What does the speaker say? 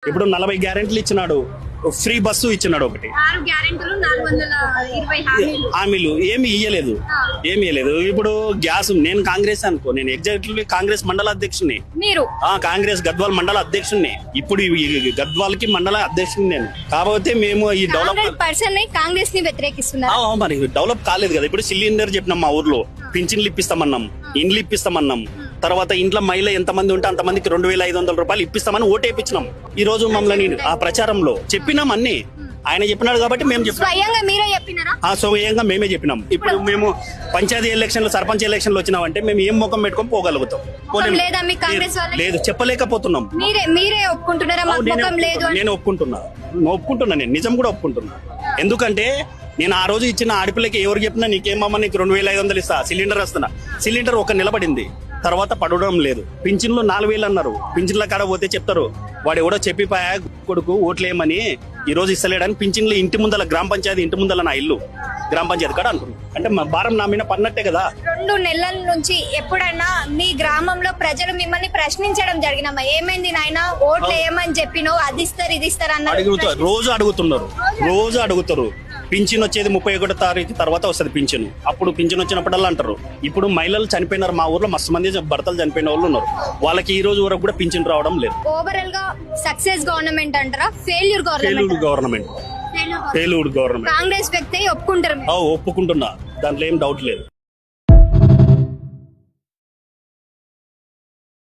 ఇప్పుడు 40 గ్యారెంటీలు ఇచ్చినాడు, ఫ్రీ బస్సు ఇచ్చినాడు, ఒకటి 6 గ్యారెంటీలు 420 హామీలు ఏమి ఇయ్యలేదు. ఇప్పుడు గ్యాస్, నేను కాంగ్రెస్ అనుకో, నేను ఎగ్జాక్ట్లీ కాంగ్రెస్ మండల అధ్యక్షుని, మీరు కాంగ్రెస్ గద్వాల్ మండల అధ్యక్షుని. ఇప్పుడు ఈ గద్వాల్ కి మండల అధ్యక్షుని నేను. కాకపోతే మేము ఈ డెవలప్ కాంగ్రెస్ ని వ్యతిరేకిస్తున్నారు. మరి డెవలప్ కాలేదు కదా. ఇప్పుడు సిలిండర్ చెప్పినాం, మా ఊర్లో పింఛన్లు ఇప్పిస్తామన్నాం, ఇండ్లు ఇప్పిస్తామన్నాం. తర్వాత ఇంట్లో మహిళ ఎంతమంది ఉంటే అంతమందికి 2500 రూపాయలు ఇప్పిస్తామని ఓటేపించినాం. ఈ రోజు మమ్మల్ని ఆ ప్రచారంలో చెప్పినాం అన్ని. ఆయన చెప్పినాడు కాబట్టి మేము స్వయంగా మీరే చెప్పినారా? స్వయంగా మేమే చెప్పినాం. ఇప్పుడు మేము పంచాయతీ ఎలక్షన్లు, సర్పంచ్ ఎలక్షన్లు వచ్చినామంటే మేము ఏం ముఖం పెట్టుకొని పోగలుగుతాం? లేదా మీ కాంగ్రెస్ వాళ్ళకి? లేదు, చెప్పలేకపోతున్నాం. మీరే ఒప్పుకుంటున్నారా? నేను ఒప్పుకుంటున్నా, నేను నిజం కూడా ఒప్పుకుంటున్నా. ఎందుకంటే నేను ఆ రోజు ఇచ్చిన ఆడపిల్లకి ఎవరు చెప్పినా నీకేమమ్మా నీకు 2500 ఇస్తా, సిలిండర్ వస్తున్నా. సిలిండర్ ఒక నిలబడింది, తర్వాత పడడం లేదు. పింఛన్లు 4000 అన్నారు. పింఛన్ల కాడ పోతే చెప్తారు వాడు ఎవడో చెప్పిపోయా కొడుకు ఓట్లేయమని ఈ రోజు ఇస్తలేడని. పింఛన్లు ఇంటి ముందల, గ్రామ పంచాయతీ ఇంటి ముందల నా ఇల్లు గ్రామ పంచాయతీ కాడ అంటున్నాను. అంటే మా భారం నా మీద పడినట్టే కదా. 2 నెలల నుంచి ఎప్పుడన్నా మీ గ్రామంలో ప్రజలు మిమ్మల్ని ప్రశ్నించడం జరిగినమ్మా? ఏమైంది నాయన ఓట్లు వేయమని చెప్పినో అది ఇస్తారు ఇది ఇస్తారు అన్నారు. రోజు అడుగుతారు. పింఛన్ వచ్చేది 31వ తారీఖు తర్వాత వస్తుంది పింఛన్. అప్పుడు పింఛన్ వచ్చినప్పుడల్లా అంటారు. ఇప్పుడు మహిళలు చనిపోయినారు మా ఊర్లో, మస్తు మంది భర్తలు చనిపోయిన వాళ్ళు ఉన్నారు. వాళ్ళకి ఈ రోజు వరకు కూడా పింఛన్ రావడం లేదు. ఓవరాల్ గా సక్సెస్ గవర్నమెంట్ అంటారా, failure government? Failure government. Congress వ్యక్తి ఒప్పుకుంటారు? ఒప్పుకుంటున్నా, దాంట్లో ఏం డౌట్ లేదు.